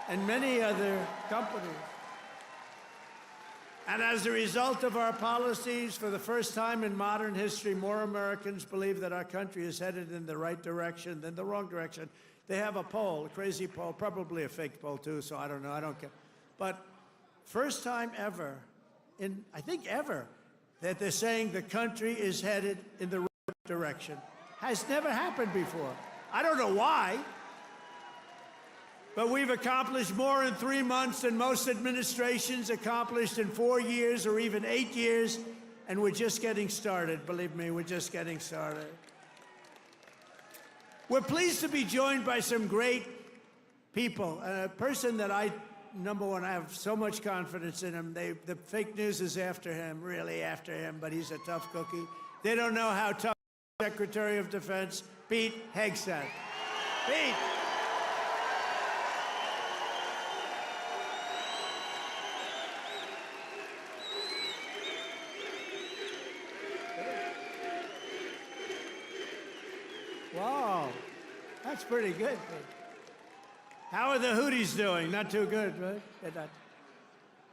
and many other companies. And as a result of our policies, for the first time in modern history, more Americans believe that our country is headed in the right direction than the wrong direction. They have a poll, a crazy poll, probably a fake poll too, so I don't know, I don't care. But first time ever, I think ever, that they're saying the country is headed in the right direction. Has never happened before. I don't know why. But we've accomplished more in 3 months than most administrations accomplished in 4 years or even 8 years, and we're just getting started. Believe me, we're just getting started. We're pleased to be joined by some great people. A person that number one, I have so much confidence in him. The fake news is after him, really after him, but he's a tough cookie. They don't know how tough Secretary of Defense Pete Hegseth. Pete. Wow, that's pretty good. How are the Houthis doing? Not too good, right?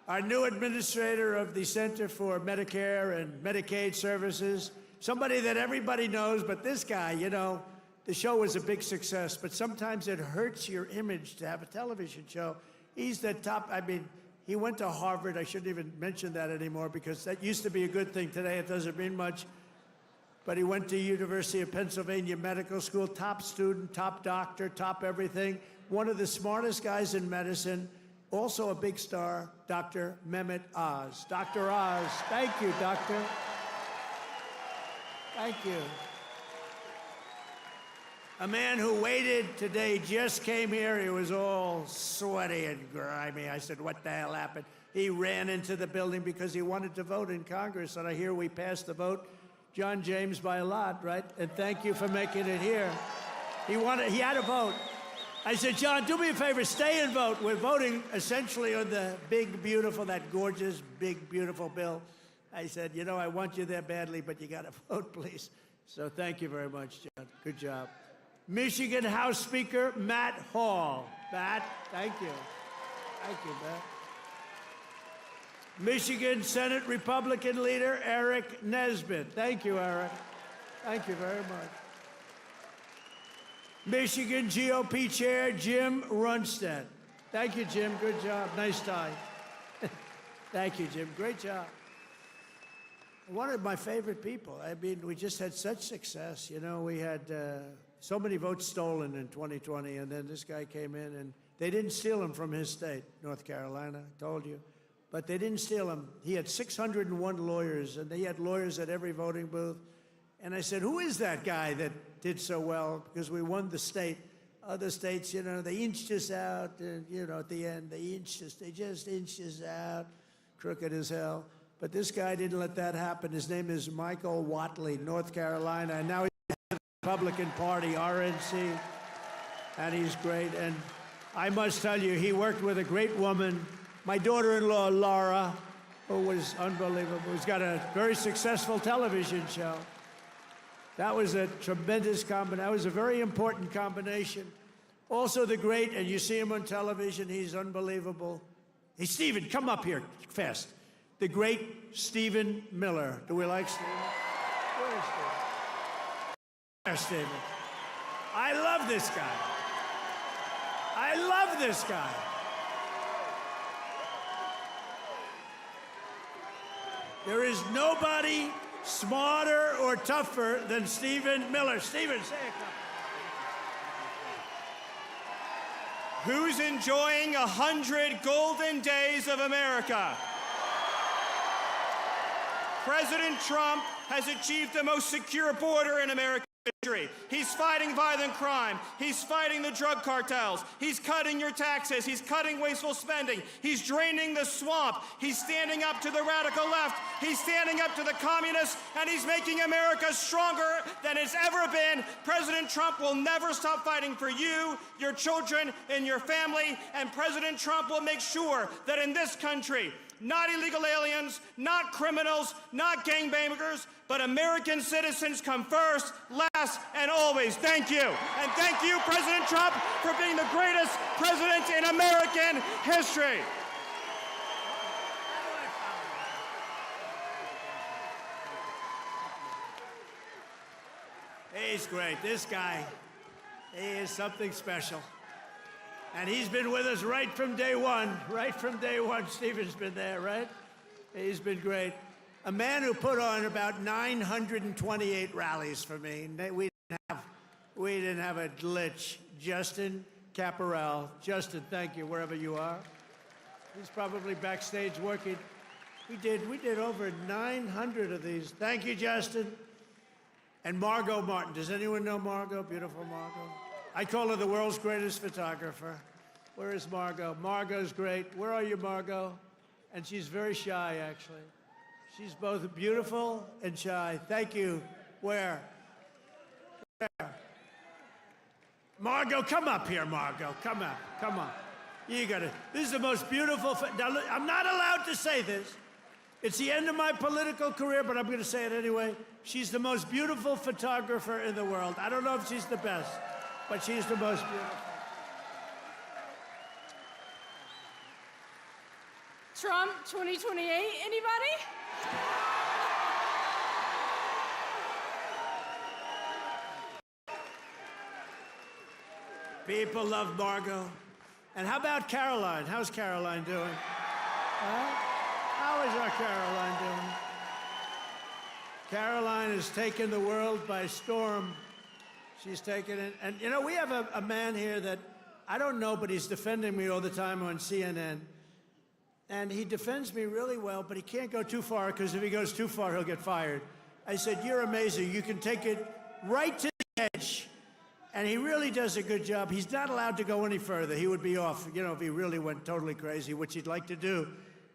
Our new administrator of the Center for Medicare and Medicaid Services, somebody that everybody knows, but this guy, you know, the show was a big success, but sometimes it hurts your image to have a television show. He's the top, I mean, he went to Harvard. I shouldn't even mention that anymore because that used to be a good thing. Today it doesn't mean much. But he went to University of Pennsylvania Medical School, top student, top doctor, top everything. One of the smartest guys in medicine, also a big star, Dr. Mehmet Oz. Dr. Oz, thank you, doctor. Thank you. A man who waited today just came here. He was all sweaty and grimy. I said, what the hell happened? He ran into the building because he wanted to vote in Congress, and I hear we passed the vote. John James by a lot, right? And thank you for making it here. He had a vote. I said, John, do me a favor, stay and vote. We're voting essentially on the big, beautiful, that gorgeous, big, beautiful bill. I said, you know, I want you there badly, but you got to vote, please. So thank you very much, John. Good job. Michigan House Speaker Matt Hall. Matt, thank you. Thank you, Matt. Michigan Senate Republican leader Eric Nesbitt. Thank you, Eric. Thank you very much. Michigan GOP Chair Jim Runstead. Thank you, Jim. Good job. Nice tie. Thank you, Jim. Great job. One of my favorite people. I mean, we just had such success. You know, we had so many votes stolen in 2020, and then this guy came in, and they didn't steal them from his state, North Carolina, I told you. But they didn't steal him. He had 601 lawyers, and they had lawyers at every voting booth. And I said, who is that guy that did so well? Because we won the state. Other states, you know, they inched us out, and, you know, at the end, they just inched us out, crooked as hell. But this guy didn't let that happen. His name is Michael Whatley, North Carolina, and now he's the Republican Party, RNC, and he's great. And I must tell you, he worked with a great woman, my daughter-in-law, Laura, who was unbelievable, who's got a very successful television show. That was a tremendous combination. That was a very important combination. Also the great, and you see him on television, he's unbelievable. Hey, Stephen, come up here fast. The great Stephen Miller. Do we like Stephen? Where is Stephen? There's Stephen. I love this guy. I love this guy. There is nobody smarter or tougher than Stephen Miller. Stephen, say a couple. Who's enjoying 100 golden days of America? President Trump has achieved the most secure border in American history. He's fighting violent crime. He's fighting the drug cartels. He's cutting your taxes. He's cutting wasteful spending. He's draining the swamp. He's standing up to the radical left. He's standing up to the communists, and he's making America stronger than it's ever been. President Trump will never stop fighting for you, your children, and your family, and President Trump will make sure that in this country, not illegal aliens, not criminals, not gangbangers, but American citizens come first, last, and always. Thank you. And thank you, President Trump, for being the greatest president in American history. He's great. This guy, he is something special. And he's been with us right from day one. Right from day one, Stephen's been there, right? He's been great. A man who put on about 928 rallies for me. We didn't have a glitch. Justin Caparel. Justin, thank you, wherever you are. He's probably backstage working. We did over 900 of these. Thank you, Justin. And Margot Martin. Does anyone know Margot? Beautiful Margot. I call her the world's greatest photographer. Where is Margot? Margot's great. Where are you, Margot? And she's very shy, actually. She's both beautiful and shy. Thank you. Where? Margot, come up here, Margot. Come up. Come on. You got it. This is the most beautiful. Now, look, I'm not allowed to say this. It's the end of my political career, but I'm going to say it anyway. She's the most beautiful photographer in the world. I don't know if she's the best, but she's the most beautiful. Trump 2028, anybody? People love Margot. And how about Caroline? How's Caroline doing? Huh? How is our Caroline doing? Caroline has taken the world by storm. She's taken it. And, you know, we have a man here that I don't know, but he's defending me all the time on CNN. And he defends me really well, but he can't go too far, because if he goes too far, he'll get fired. I said, you're amazing. You can take it right to the edge. And he really does a good job. He's not allowed to go any further. He would be off, you know, if he really went totally crazy, which he'd like to do.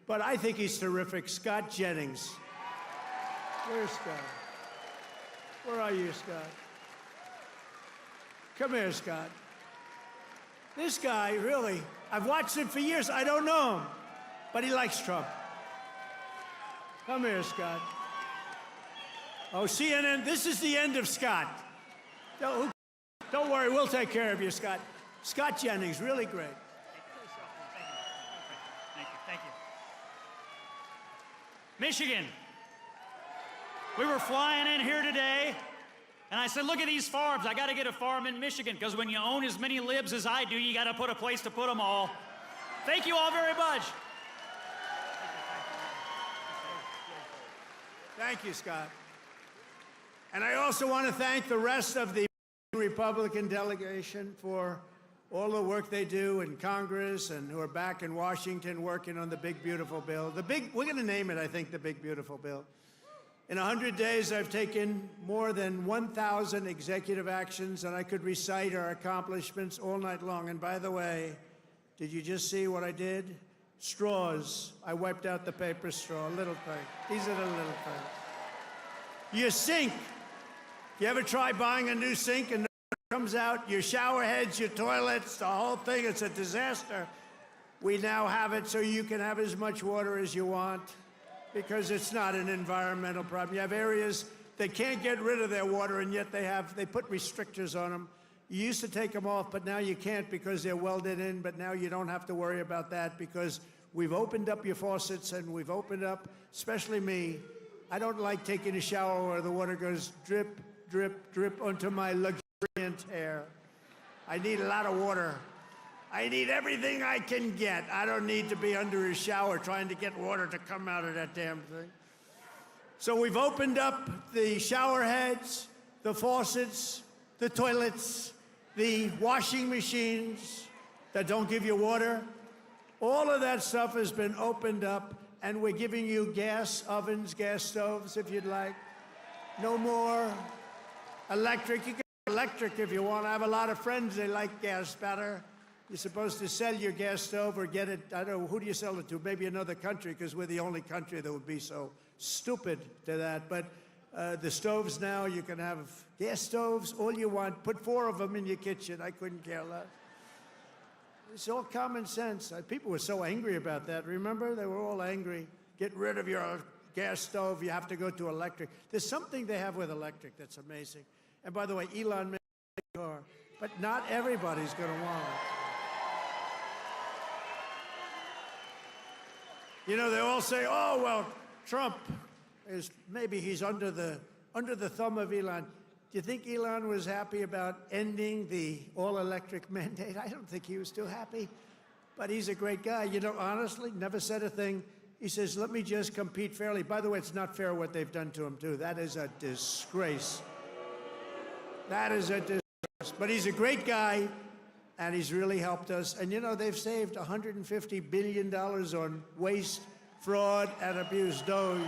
But I think he's terrific. Scott Jennings. Where's Scott? Where are you, Scott? Come here, Scott. This guy, really, I've watched him for years. I don't know him, but he likes Trump. Come here, Scott. Oh, CNN, this is the end of Scott. Don't worry, we'll take care of you, Scott. Scott Jennings, really great. Thank you. Michigan. We were flying in here today, and I said, look at these farms. I got to get a farm in Michigan, because when you own as many libs as I do, you got to put a place to put them all. Thank you all very much. Thank you, Scott. And I also want to thank the rest of the Republican delegation for all the work they do in Congress and who are back in Washington working on the big, beautiful bill. We're going to name it, I think, the big, beautiful bill. In 100 days, I've taken more than 1,000 executive actions, and I could recite our accomplishments all night long. And by the way, did you just see what I did? Straws. I wiped out the paper straw, a little thing. These are the little things. Your sink. You ever try buying a new sink and it comes out? Your shower heads, your toilets, the whole thing, it's a disaster. We now have it so you can have as much water as you want, because it's not an environmental problem. You have areas that can't get rid of their water, and yet they put restrictors on them. You used to take them off, but now you can't because they're welded in, but now you don't have to worry about that because we've opened up your faucets, and we've opened up, especially me. I don't like taking a shower where the water goes drip, drip, drip onto my luxuriant hair. I need a lot of water. I need everything I can get. I don't need to be under a shower trying to get water to come out of that damn thing. So we've opened up the shower heads, the faucets, the toilets, the washing machines that don't give you water. All of that stuff has been opened up, and we're giving you gas ovens, gas stoves, if you'd like. No more electric. You can have electric if you want. I have a lot of friends, they like gas better. You're supposed to sell your gas stove or get it, I don't know, who do you sell it to? Maybe another country, because we're the only country that would be so stupid to that. But the stoves now, you can have gas stoves, all you want. Put 4 of them in your kitchen. I couldn't care less. It's all common sense. People were so angry about that. Remember? They were all angry. Get rid of your gas stove. You have to go to electric. There's something they have with electric that's amazing. And by the way, Elon made a car, but not everybody's going to want it. You know, they all say, oh, well, Trump is, maybe he's under the thumb of Elon. Do you think Elon was happy about ending the all-electric mandate? I don't think he was too happy, but he's a great guy. You know, honestly, never said a thing. He says, let me just compete fairly. By the way, it's not fair what they've done to him, too. That is a disgrace. That is a disgrace. But he's a great guy, and he's really helped us. And, you know, they've saved $150 billion on waste, fraud, and abuse, Doge.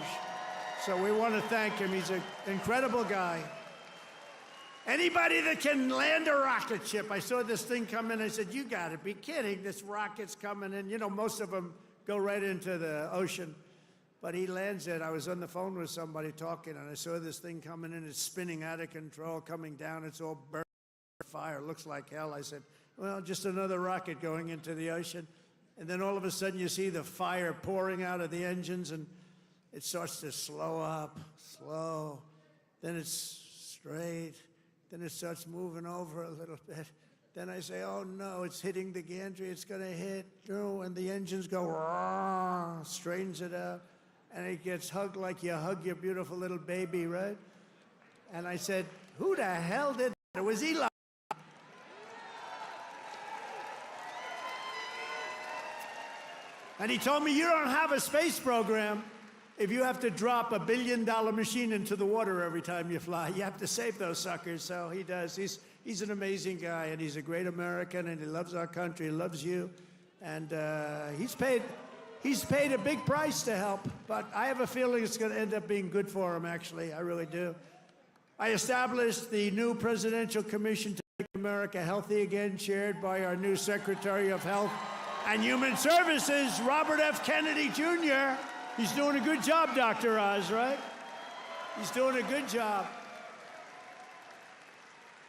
So we want to thank him. He's an incredible guy. Anybody that can land a rocket ship. I saw this thing come in. I said, you got to be kidding. This rocket's coming in. You know, most of them go right into the ocean. But he lands it. I was on the phone with somebody talking, and I saw this thing coming in. It's spinning out of control, coming down. It's all burning fire. Looks like hell. I said, well, just another rocket going into the ocean. And then all of a sudden, you see the fire pouring out of the engines, and it starts to slow up, slow. Then it's straight. Then it starts moving over a little bit. Then I say, oh, no, it's hitting the gantry. It's going to hit. And the engines go, rah, straightens it out. And it gets hugged like you hug your beautiful little baby, right? And I said, who the hell did that? It was Elon. And he told me, you don't have a space program if you have to drop $1 billion machine into the water every time you fly. You have to save those suckers. So he does. He's an amazing guy, and he's a great American, and he loves our country. He loves you. And he's paid a big price to help, but I have a feeling it's going to end up being good for him, actually. I really do. I established the new Presidential Commission to Make America Healthy Again, chaired by our new Secretary of Health and Human Services, Robert F. Kennedy, Jr. He's doing a good job, Dr. Oz, right? He's doing a good job.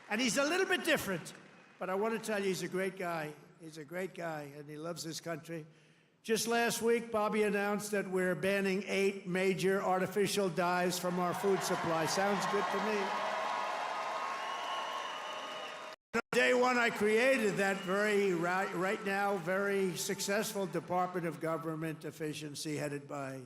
And he's a little bit different, but I want to tell you, he's a great guy. He's a great guy, and he loves this country. Just last week, Bobby announced that we're banning 8 major artificial dyes from our food supply. Sounds good to me. Day one, I created that right now, very successful Department of Government Efficiency headed by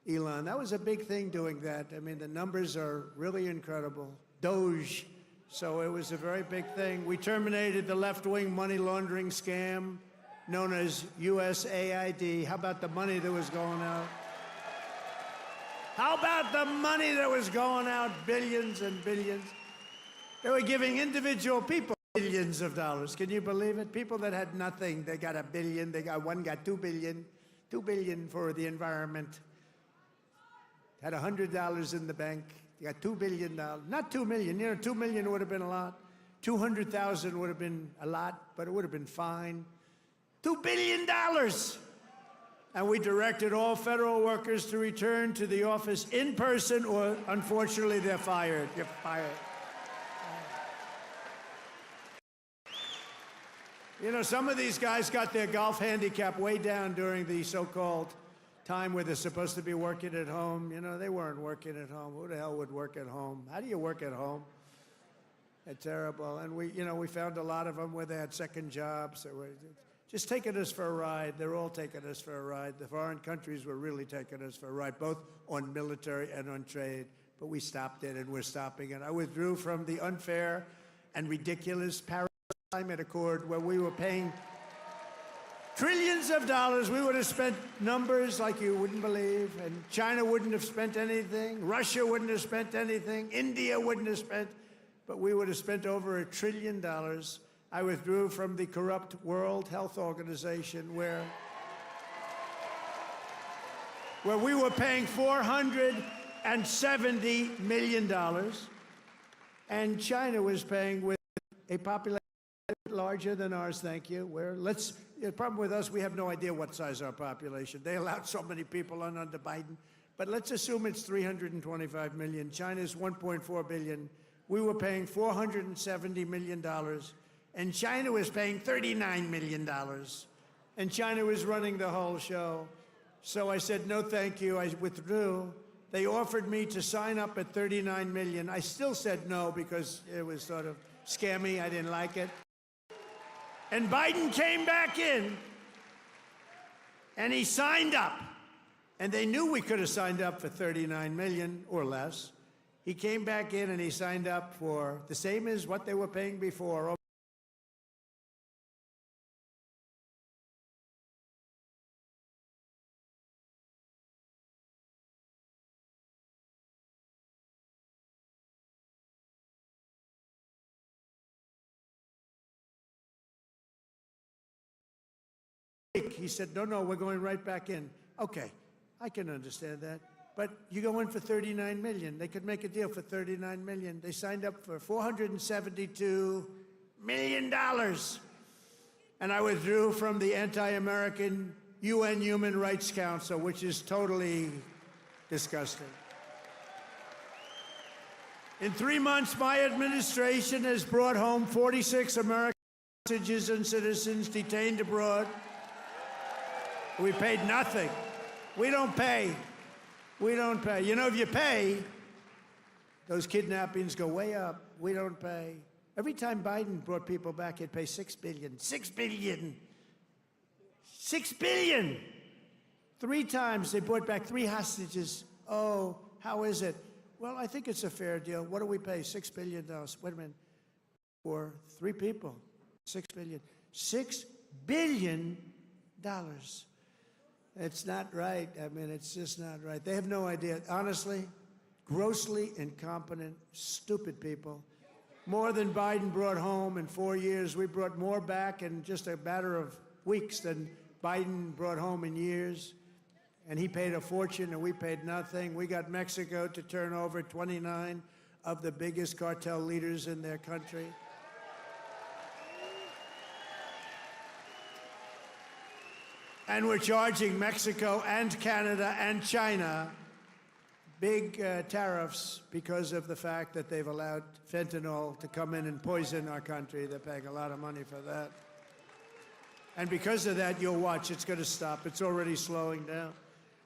Elon. That was a big thing doing that. I mean, the numbers are really incredible. Doge. So it was a very big thing. We terminated the left-wing money laundering scam known as USAID. How about the money that was going out? How about the money that was going out? Billions and billions. They were giving individual people billions of dollars. Can you believe it? People that had nothing, they got $1 billion. One got $2 billion. $2 billion for the environment. Had $100 in the bank. You got $2 billion. Not $2 million. You know, $2 million would have been a lot. 200,000 would have been a lot, but it would have been fine. $2 billion. And we directed all federal workers to return to the office in person, or unfortunately, they're fired. You're fired. You know, some of these guys got their golf handicap way down during the so-called time where they're supposed to be working at home. You know, they weren't working at home. Who the hell would work at home? How do you work at home? It's terrible. And we found a lot of them where they had second jobs. They were just taking us for a ride. They're all taking us for a ride. The foreign countries were really taking us for a ride, both on military and on trade. But we stopped it, and we're stopping it. I withdrew from the unfair and ridiculous Paris Climate Accord, where we were paying trillions of dollars. We would have spent numbers like you wouldn't believe, and China wouldn't have spent anything. Russia wouldn't have spent anything. India wouldn't have spent, but we would have spent over $1 trillion. I withdrew from the corrupt World Health Organization, where we were paying $470 million, and China was paying with a population larger than ours, thank you. The problem with us, we have no idea what size our population. They allowed so many people on under Biden. But let's assume it's 325 million. China's 1.4 billion. We were paying $470 million, and China was paying $39 million. And China was running the whole show. So I said, no, thank you. I withdrew. They offered me to sign up at $39 million. I still said no because it was sort of scammy. I didn't like it. And Biden came back in, and he signed up. And they knew we could have signed up for $39 million or less. He came back in and he signed up for the same as what they were paying before. He said, no, we're going right back in. Okay, I can understand that. But you go in for $39 million. They could make a deal for $39 million. They signed up for $472 million. And I withdrew from the anti-American UN Human Rights Council, which is totally disgusting. In 3 months, my administration has brought home 46 American hostages and citizens detained abroad. We paid nothing. We don't pay. We don't pay. You know, if you pay, those kidnappings go way up. We don't pay. Every time Biden brought people back, he'd pay $6 billion. $6 billion. $6 billion. 3 times they brought back 3 hostages. Oh, how is it? Well, I think it's a fair deal. What do we pay? $6 billion. Wait a minute. For 3 people. $6 billion. $6 billion. It's not right. I mean, it's just not right. They have no idea. Honestly, grossly incompetent, stupid people. More than Biden brought home in 4 years. We brought more back in just a matter of weeks than Biden brought home in years. And he paid a fortune and we paid nothing. We got Mexico to turn over 29 of the biggest cartel leaders in their country. And we're charging Mexico and Canada and China big tariffs because of the fact that they've allowed fentanyl to come in and poison our country. They're paying a lot of money for that. And because of that, you'll watch, it's going to stop. It's already slowing down.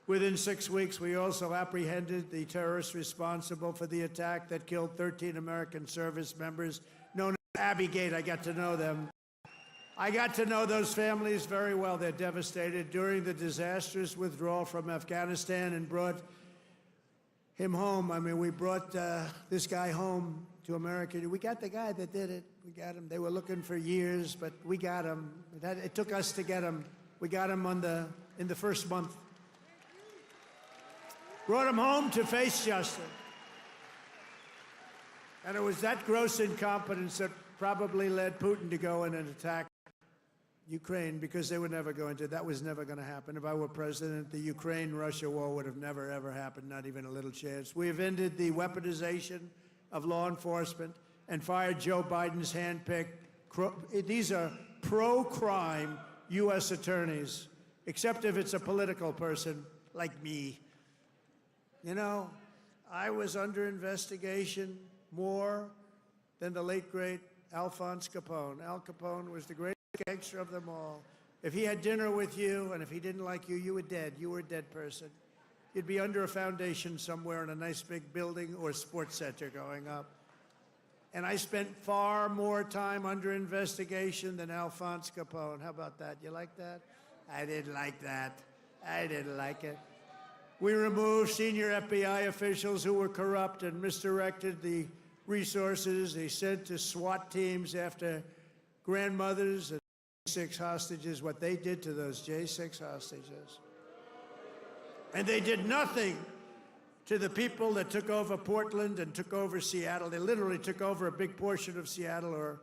Within 6 weeks, we also apprehended the terrorists responsible for the attack that killed 13 American service members, known as Abbey-gate. I got to know them. I got to know those families very well. They're devastated during the disastrous withdrawal from Afghanistan and brought him home. I mean, we brought this guy home to America. We got the guy that did it. We got him. They were looking for years, but we got him. It took us to get him. We got him in the first month. Brought him home to face justice. And it was that gross incompetence that probably led Putin to go in and attack Ukraine, because they were never going to. That was never going to happen. If I were president, the Ukraine-Russia war would have never, ever happened, not even a little chance. We have ended the weaponization of law enforcement and fired Joe Biden's handpicked. These are pro-crime U.S. attorneys, except if it's a political person like me. You know, I was under investigation more than the late, great Alphonse Capone. Al Capone was the greatest gangster of them all. If he had dinner with you, and if he didn't like you, you were dead. You were a dead person. You'd be under a foundation somewhere in a nice big building or sports center going up. And I spent far more time under investigation than Alphonse Capone. How about that? You like that? I didn't like that. I didn't like it. We removed senior FBI officials who were corrupt and misdirected the resources they sent to SWAT teams after grandmothers and J6 hostages, what they did to those J6 hostages. And they did nothing to the people that took over Portland and took over Seattle. They literally took over a big portion of Seattle, or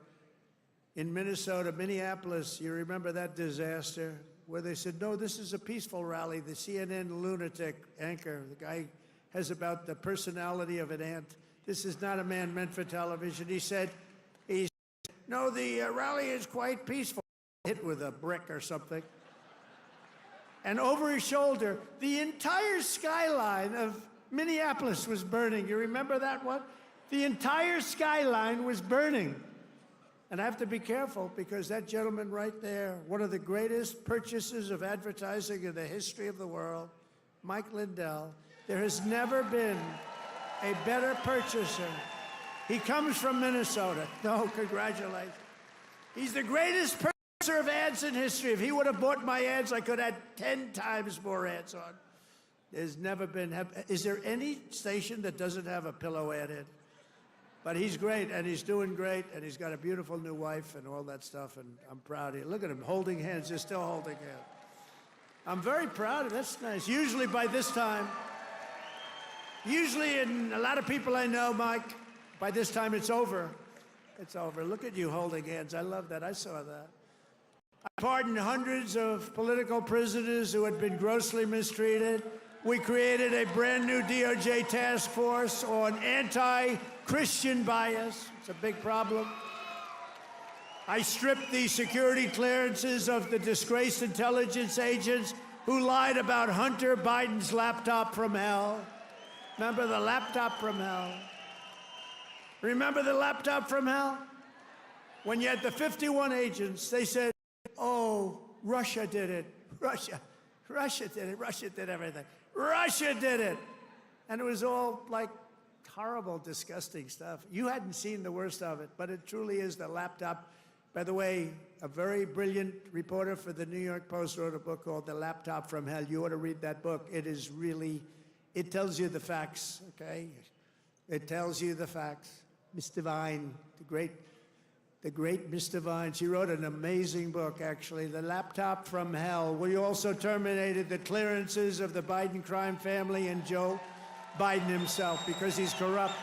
in Minnesota, Minneapolis. You remember that disaster where they said, no, this is a peaceful rally. The CNN lunatic anchor, the guy has about the personality of an ant. This is not a man meant for television. He said, no, the rally is quite peaceful. Hit with a brick or something. And over his shoulder, the entire skyline of Minneapolis was burning. You remember that one? The entire skyline was burning. And I have to be careful because that gentleman right there, one of the greatest purchasers of advertising in the history of the world, Mike Lindell, there has never been a better purchaser. He comes from Minnesota. No, congratulations. He's the greatest purchaser of ads in history. If he would have bought my ads, I could have had 10 times more ads on. There's never been, is there any station that doesn't have a pillow ad in? But he's great, and he's doing great, and he's got a beautiful new wife and all that stuff, and I'm proud of you. Look at him holding hands. They're still holding hands. I'm very proud of it. That's nice. Usually by this time, and a lot of people I know, Mike, by this time it's over. It's over. Look at you holding hands. I love that. I saw that. I pardoned hundreds of political prisoners who had been grossly mistreated. We created a brand new DOJ task force on anti-Christian bias. It's a big problem. I stripped the security clearances of the disgraced intelligence agents who lied about Hunter Biden's laptop from hell. Remember the laptop from hell? Remember the laptop from hell? When you had the 51 agents, they said, oh, Russia did it. Russia did it. Russia did everything. Russia did it. And it was all like horrible, disgusting stuff. You hadn't seen the worst of it, but it truly is the laptop. By the way, a very brilliant reporter for the New York Post wrote a book called The Laptop from Hell. You ought to read that book. It is really, it tells you the facts, okay? It tells you the facts. Miss Devine, the great Miss Devine, she wrote an amazing book, actually, The Laptop from Hell. We also terminated the clearances of the Biden crime family and Joe Biden himself because he's corrupt.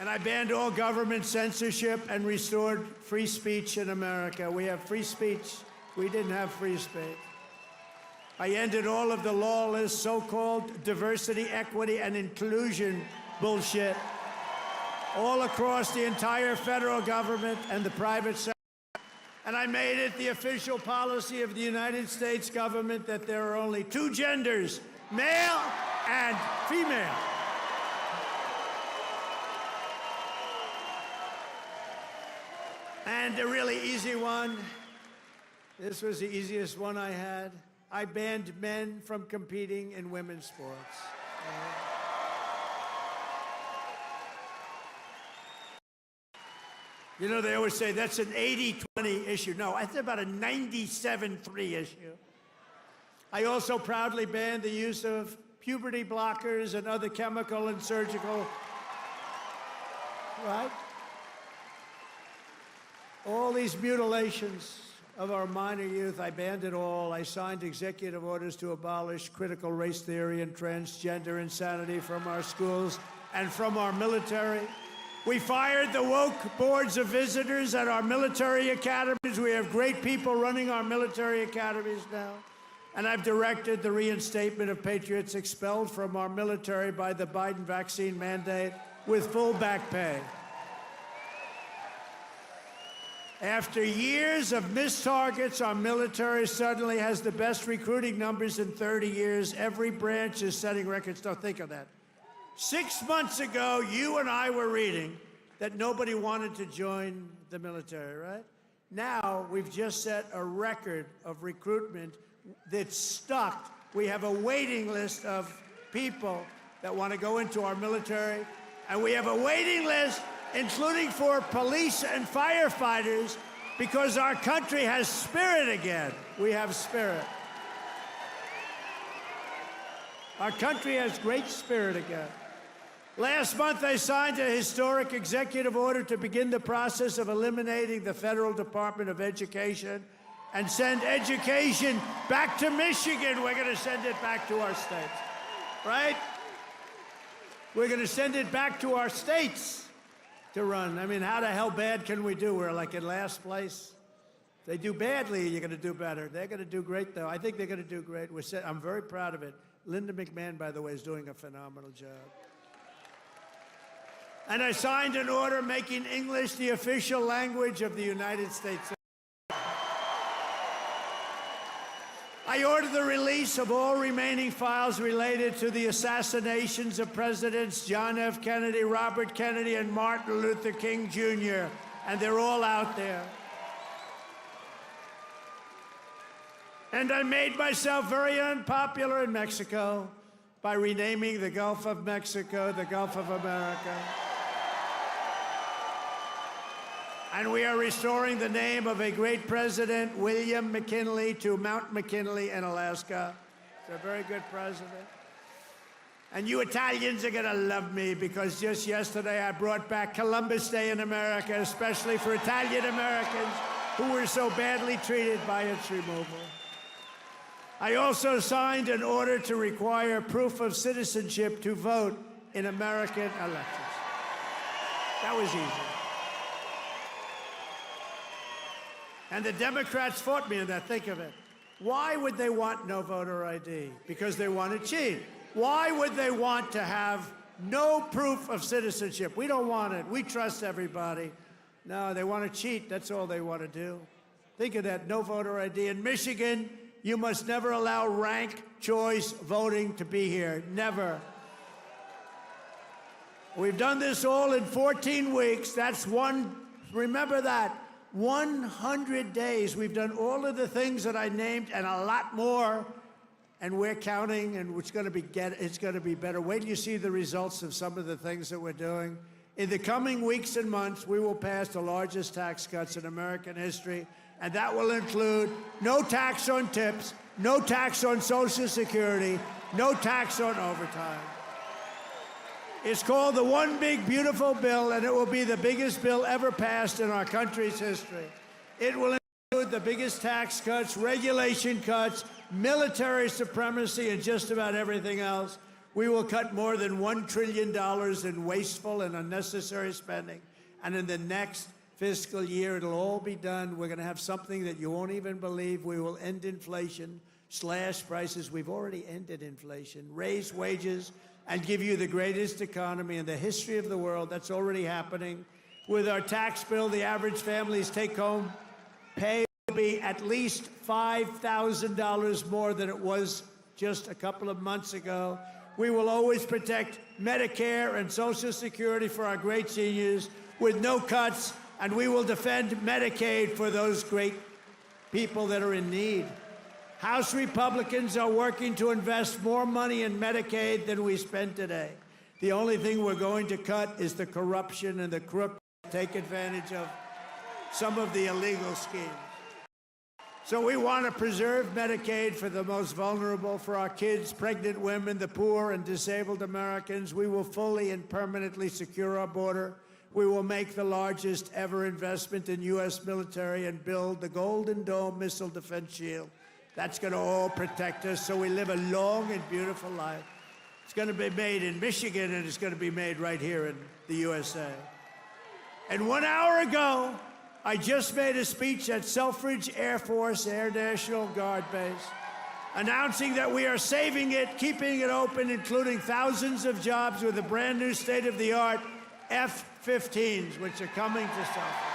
And I banned all government censorship and restored free speech in America. We have free speech. We didn't have free speech. I ended all of the lawless so-called diversity, equity, and inclusion bullshit all across the entire federal government and the private sector. And I made it the official policy of the United States government that there are only two genders, male and female. And a really easy one, this was the easiest one I had. I banned men from competing in women's sports. You know, they always say that's an 80-20 issue. No, it's about a 97-3 issue. I also proudly banned the use of puberty blockers and other chemical and surgical, right? All these mutilations of our minor youth, I banned it all. I signed executive orders to abolish critical race theory and transgender insanity from our schools and from our military. We fired the woke boards of visitors at our military academies. We have great people running our military academies now. And I've directed the reinstatement of patriots expelled from our military by the Biden vaccine mandate with full back pay. After years of missed targets, our military suddenly has the best recruiting numbers in 30 years. Every branch is setting records. Don't think of that. 6 months ago, you and I were reading that nobody wanted to join the military, right? Now, we've just set a record of recruitment that's stuck. We have a waiting list of people that want to go into our military, and we have a waiting list including for police and firefighters, because our country has spirit again. We have spirit. Our country has great spirit again. Last month, I signed a historic executive order to begin the process of eliminating the Federal Department of Education and send education back to Michigan. We're going to send it back to our states, right? We're going to send it back to our states to run. I mean, how the hell bad can we do? We're like in last place. If they do badly, you're going to do better. They're going to do great, though. I think they're going to do great. I'm very proud of it. Linda McMahon, by the way, is doing a phenomenal job. And I signed an order making English the official language of the United States. I I order the release of all remaining files related to the assassinations of Presidents John F. Kennedy, Robert Kennedy, and Martin Luther King Jr., and they're all out there. And I made myself very unpopular in Mexico by renaming the Gulf of Mexico the Gulf of America. And we are restoring the name of a great president, William McKinley, to Mount McKinley in Alaska. He's a very good president. And you Italians are going to love me because just yesterday I brought back Columbus Day in America, especially for Italian Americans who were so badly treated by its removal. I also signed an order to require proof of citizenship to vote in American elections. That was easy. And the Democrats fought me on that. Think of it. Why would they want no voter ID? Because they want to cheat. Why would they want to have no proof of citizenship? We don't want it. We trust everybody. No, they want to cheat. That's all they want to do. Think of that. No voter ID. In Michigan, you must never allow ranked choice voting to be here. Never. We've done this all in 14 weeks. That's one, remember that. 100 days. We've done all of the things that I named and a lot more, and we're counting, and it's going to be better. Wait till you see the results of some of the things that we're doing. In the coming weeks and months, we will pass the largest tax cuts in American history, and that will include no tax on tips, no tax on Social Security, no tax on overtime. It's called the One Big Beautiful Bill, and it will be the biggest bill ever passed in our country's history. It will include the biggest tax cuts, regulation cuts, military supremacy, and just about everything else. We will cut more than $1 trillion in wasteful and unnecessary spending. And in the next fiscal year, it'll all be done. We're going to have something that you won't even believe. We will end inflation, slash prices. We've already ended inflation, raise wages, and give you the greatest economy in the history of the world. That's already happening. With our tax bill, the average family's take-home pay will be at least $5,000 more than it was just a couple of months ago. We will always protect Medicare and Social Security for our great seniors with no cuts, and we will defend Medicaid for those great people that are in need. House Republicans are working to invest more money in Medicaid than we spend today. The only thing we're going to cut is the corruption and the crooks that take advantage of some of the illegal schemes. So we want to preserve Medicaid for the most vulnerable, for our kids, pregnant women, the poor, and disabled Americans. We will fully and permanently secure our border. We will make the largest ever investment in U.S. military and build the Golden Dome missile defense shield. That's going to all protect us so we live a long and beautiful life. It's going to be made in Michigan, and it's going to be made right here in the USA. And 1 hour ago, I just made a speech at Selfridge Air Force Air National Guard Base, announcing that we are saving it, keeping it open, including thousands of jobs with the brand new state-of-the-art F-15s, which are coming to Selfridge.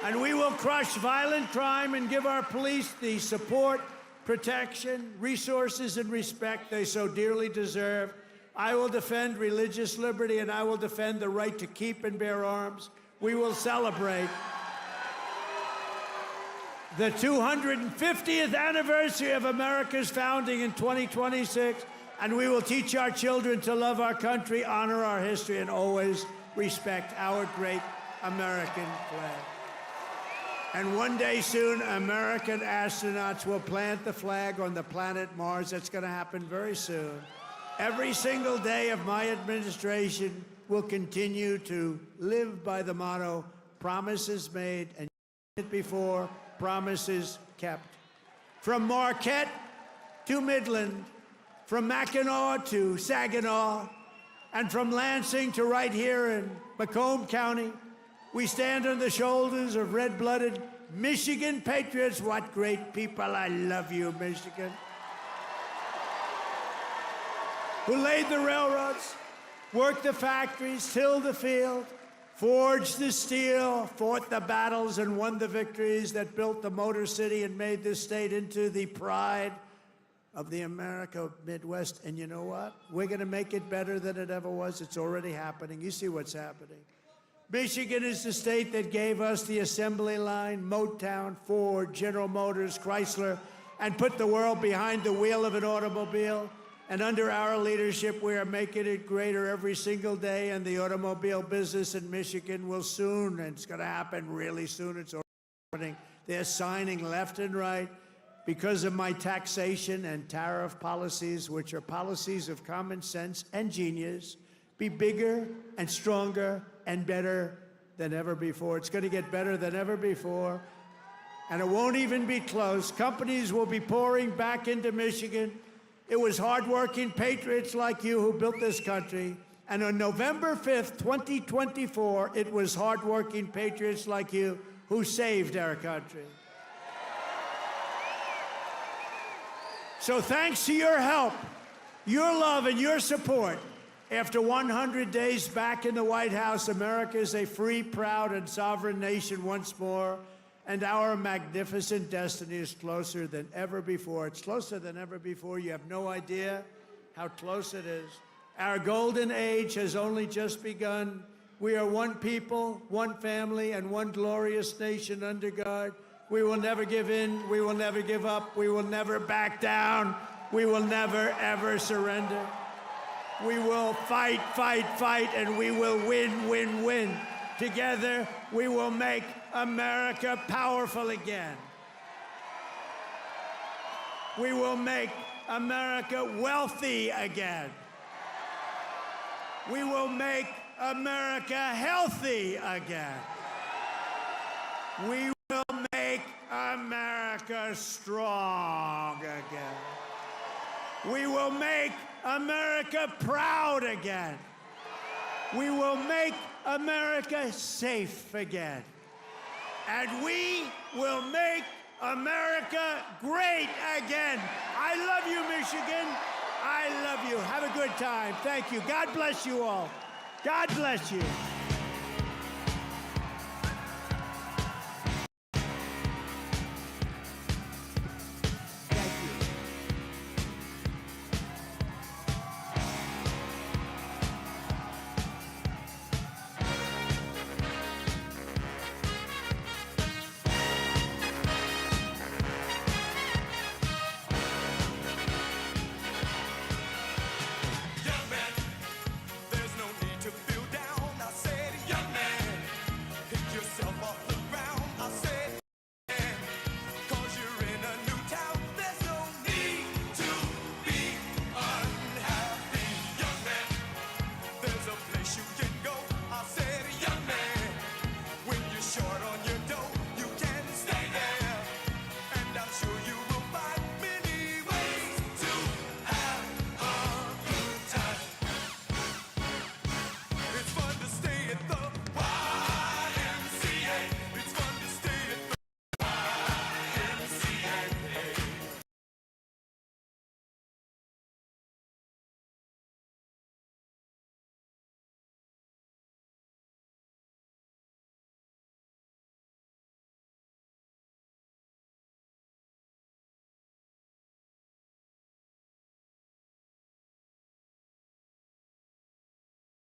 And we will crush violent crime and give our police the support, protection, resources, and respect they so dearly deserve. I will defend religious liberty, and I will defend the right to keep and bear arms. We will celebrate the 250th anniversary of America's founding in 2026, and we will teach our children to love our country, honor our history, and always respect our great American flag. And one day soon, American astronauts will plant the flag on the planet Mars. That's going to happen very soon. Every single day of my administration will continue to live by the motto, promises made, and before, promises kept. From Marquette to Midland, from Mackinac to Saginaw, and from Lansing to right here in Macomb County, we stand on the shoulders of red-blooded Michigan patriots. What great people. I love you, Michigan. Who laid the railroads, worked the factories, tilled the field, forged the steel, fought the battles, and won the victories that built the Motor City and made this state into the pride of the America Midwest. And you know what? We're going to make it better than it ever was. It's already happening. You see what's happening. Michigan is the state that gave us the assembly line, Motown, Ford, General Motors, Chrysler, and put the world behind the wheel of an automobile. And under our leadership, we are making it greater every single day, and the automobile business in Michigan will soon, and it's going to happen really soon, it's already happening. They're signing left and right because of my taxation and tariff policies, which are policies of common sense and genius, be bigger and stronger and better than ever before. It's going to get better than ever before, and it won't even be close. Companies will be pouring back into Michigan. It was hardworking patriots like you who built this country. And on November 5th, 2024, it was hardworking patriots like you who saved our country. So thanks to your help, your love, and your support, after 100 days back in the White House, America is a free, proud, and sovereign nation once more. And our magnificent destiny is closer than ever before. It's closer than ever before. You have no idea how close it is. Our golden age has only just begun. We are one people, one family, and one glorious nation under God. We will never give in. We will never give up. We will never back down. We will never, ever surrender. We will fight, fight, fight, and we will win, win, win. Together, we will make America powerful again. We will make America wealthy again. We will make America healthy again. We will make America strong again. We will make America proud again. We will make America safe again. And we will make America great again. I love you, Michigan. I love you. Have a good time. Thank you. God bless you all. God bless you.